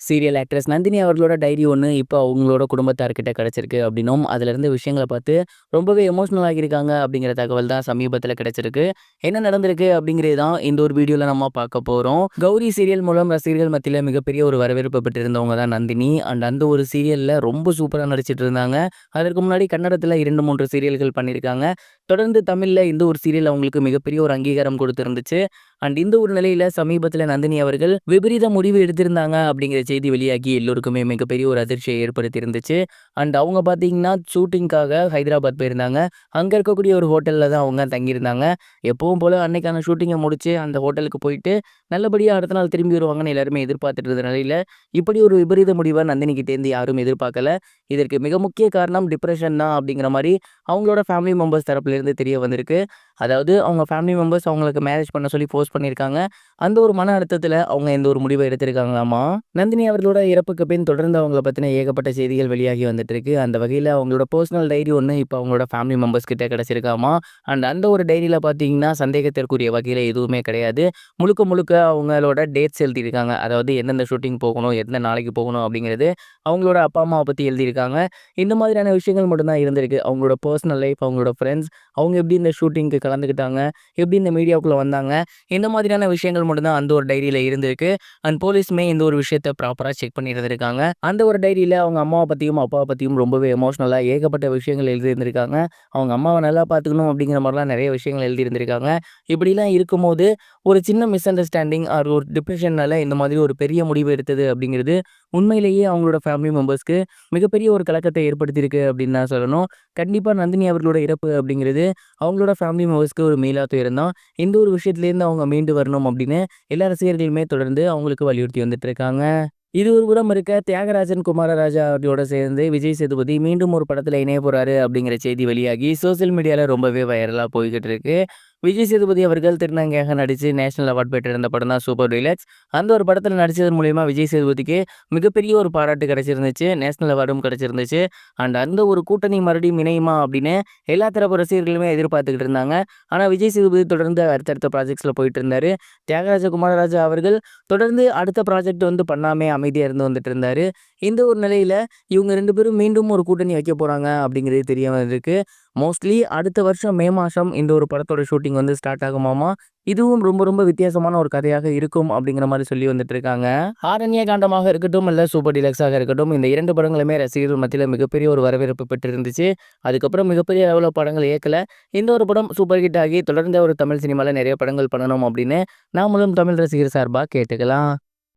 Serial actress Nandini அவர்களோட diary ஒண்ணு இப்போ அவங்களோட குடும்பத்தார்கிட்ட கிடைச்சிருக்கு அப்படின்னும், அதுல இருந்த விஷயங்கள பார்த்து ரொம்பவே எமோஷனல் ஆகியிருக்காங்க அப்படிங்கிற தகவல் தான் சமீபத்தில கிடைச்சிருக்கு. என்ன நடந்திருக்கு அப்படிங்கிறது தான் இந்த ஒரு வீடியோல நம்ம பார்க்க போறோம். கௌரி சீரியல் மூலம் ரசிகர்கள் மத்தியில மிகப்பெரிய ஒரு வரவேற்பு பெற்றிருந்தவங்க தான் நந்தினி. அந்த ஒரு சீரியல்ல ரொம்ப சூப்பரா நடிச்சிட்டு இருந்தாங்க. அதற்கு முன்னாடி கன்னடத்துல 2, 3 சீரியல்கள் பண்ணியிருக்காங்க. தொடர்ந்து தமிழ்ல இந்த ஒரு சீரியல் அவங்களுக்கு மிகப்பெரிய ஒரு அங்கீகாரம் கொடுத்திருந்துச்சு. இந்த ஒரு நிலையில சமீபத்தில நந்தினி அவர்கள் விபரீத முடிவு எடுத்திருந்தாங்க அப்படிங்கிற செய்தி வெளியாகி எல்லோருக்குமே மிகப்பெரிய ஒரு அதிர்ச்சியை ஏற்படுத்தி இருந்துச்சு. அவங்க பார்த்தீங்கன்னா ஷூட்டிங்காக ஹைதராபாத் போயிருந்தாங்க. அங்க இருக்கக்கூடிய ஒரு ஹோட்டல்ல தான் அவங்க தங்கியிருந்தாங்க. எப்பவும் போல அன்னைக்கான ஷூட்டிங்கை முடிச்சு அந்த ஹோட்டலுக்கு போயிட்டு நல்லபடியா அடுத்த நாள் திரும்பி வருவாங்கன்னு எல்லாருமே எதிர்பார்த்துட்டு இருந்த நிலையில, இப்படி ஒரு விபரீத முடிவ நந்தினி கிட்டேருந்து யாரும் எதிர்பார்க்கல. இதற்கு மிக முக்கிய காரணம் டிப்ரஷன் தான் அப்படிங்கிற மாரி அவங்களோட ஃபேமிலி மெம்பர்ஸ் தரப்புலேருந்து தெரிய வந்திருக்கு. அதாவது அவங்க ஃபேமிலி மெம்பர்ஸ் அவங்களுக்கு மேரேஜ் பண்ண சொல்லி ஃபோர்ஸ் பண்ணியிருக்காங்க. அந்த ஒரு மன அழுத்தத்தில அவங்க இந்த ஒரு முடிவ எடுத்திருக்காங்களாமா. நந்தினி அவர்களோட இறப்புக்கு பின் தொடர்ந்து அவங்கள பத்தின ஏகப்பட்ட செய்திகள் வெளியாகி வந்துட்டு இருக்கு. அந்த வகையில அவங்களோட பெர்சனல் டைரி ஒண்ணு இப்போ அவங்களோட ஃபேமிலி மெம்பர்ஸ் கிட்ட கிடைச்சிருக்காமா. அந்த ஒரு டைரியில பார்த்தீங்கன்னா, சந்தேகத்திற்குரிய வகையில எதுவுமே கிடையாது. முழுக்க முழுக்க அவங்களோட டேட்ஸ் எழுதியிருக்காங்க. அதாவது எந்தெந்த ஷூட்டிங் போகணும், எந்த நாளைக்கு போகணும் அப்படிங்கிறது அவங்களோட அப்பா, அம்மாவ பத்தி எழுதியிருக்காங்க. இந்த மாதிரியான விஷயங்கள் மட்டும் தான் இருந்திருக்கு. அவங்களோட பெர்சனல் லைஃப், அவங்களோட ஃப்ரெண்ட்ஸ், அவங்க எப்படி இந்த ஷூட்டிங்க்கு கலந்துக்கிட்டாங்க, எப்படி இந்த மீடியாவுக்குள்ள வந்தாங்க, இந்த மாதிரியான விஷயங்கள் மட்டும் தான் அந்த ஒரு டைரியில இருந்திருக்கு. போலீஸுமே இந்த ஒரு விஷயத்த ப்ராப்பரா செக் பண்ணி இருந்திருக்காங்க. அந்த ஒரு டைரியில அவங்க அம்மாவ பத்தியும், அப்பாவ பத்தியும் ரொம்பவே எமோஷனலா ஏகப்பட்ட விஷயங்கள் எழுதியிருந்திருக்காங்க. அவங்க அம்மாவ நல்லா பார்த்துக்கணும் அப்படிங்கிற மாரிலாம் நெறைய விஷயங்கள் எழுதியிருந்திருக்காங்க. இப்படிலாம் இருக்கும்போது, ஒரு சின்ன மிஸ் அண்டர்ஸ்டாண்டிங் ஆர் ஒரு டிப்ரஷன்னால இந்த மாதிரி ஒரு பெரிய முடிவு எடுத்தது அப்படிங்கிறது, உண்மையிலேயே அவங்களோட ஃபேமிலி மெம்பர்ஸ்க்கு மிகப்பெரிய ஒரு கலக்கத்தை ஏற்படுத்தியிருக்கு அப்படின்னு தான் சொல்லணும். கண்டிப்பா நந்தினி அவர்களோட இறப்பு அப்படிங்கிறது, அவங்களோட ஃபேமிலி மெம்பர்ஸ்க்கு ஒரு மீளா துயரம் தான். இந்த ஒரு விஷயத்துலேருந்து அவங்க மீண்டு வரணும் அப்படின்னு எல்லா ரசிகர்களுமே தொடர்ந்து அவங்களுக்கு வலியுறுத்தி வந்துட்டு இருக்காங்க. இது ஒரு புறம் இருக்க, தியாகராஜன் குமாரராஜா அவர்களோட சேர்ந்து விஜய் சேதுபதி மீண்டும் ஒரு படத்துல இணைய போறாரு அப்படிங்கிற செய்தி வெளியாகி சோசியல் மீடியால ரொம்பவே வைரலா போய்க்கிட்டு இருக்கு. விஜய் சேதுபதி அவர்கள் திருநங்கையாக நடிச்சு நேஷனல் அவார்ட் பெற்றிருந்த படம் தான் சூப்பர் டீலக்ஸ். அந்த ஒரு படத்துல நடிச்சதன் மூலியமா விஜய் சேதுபதிக்கு மிகப்பெரிய ஒரு பாராட்டு கிடைச்சிருந்துச்சு. நேஷனல் அவார்டும் கிடைச்சிருந்துச்சு. அந்த ஒரு கூட்டணி மறுபடியும் இணையுமா அப்படின்னு எல்லா தரப்பு ரசிகர்களுமே எதிர்பார்த்துக்கிட்டு இருந்தாங்க. ஆனா விஜய் சேதுபதி தொடர்ந்து அடுத்தடுத்த ப்ராஜெக்ட்ஸ்ல போயிட்டு இருந்தாரு. தியாகராஜ குமாரராஜா அவர்கள் தொடர்ந்து அடுத்த ப்ராஜெக்ட் பண்ணாமே அமைதியா இருந்து வந்துட்டு இருந்தாரு. இந்த ஒரு நிலையில இவங்க 2 பேரும் மீண்டும் ஒரு கூட்டணி வைக்க போறாங்க அப்படிங்கிறது தெரிய வந்திருக்கு. மோஸ்ட்லி அடுத்த வருஷம் மே மாசம் இந்த ஒரு படத்தோட ஷூட்டிங் ஸ்டார்ட் ஆகுமாமா. இதுவும் ரொம்ப ரொம்ப வித்தியாசமான ஒரு கதையாக இருக்கும் அப்படிங்கிற மாரி சொல்லி வந்துட்டு இருக்காங்க. ஆரண்ய காண்டமாக இருக்கட்டும், இல்ல சூப்பர் டீலக்ஸாக இருக்கட்டும், இந்த 2 படங்களுமே ரசிகர்கள் மத்தியில மிகப்பெரிய ஒரு வரவேற்பு பெற்றிருந்துச்சு. அதுக்கப்புறம் மிகப்பெரிய அளவுல படங்கள் இயக்கல. இந்த ஒரு படம் சூப்பர் ஹிட் ஆகி தொடர்ந்து ஒரு தமிழ் சினிமால நெறைய படங்கள் பண்ணணும் அப்படின்னு நாமளும் தமிழ் ரசிகர் சார்பா கேட்டுக்கலாம்.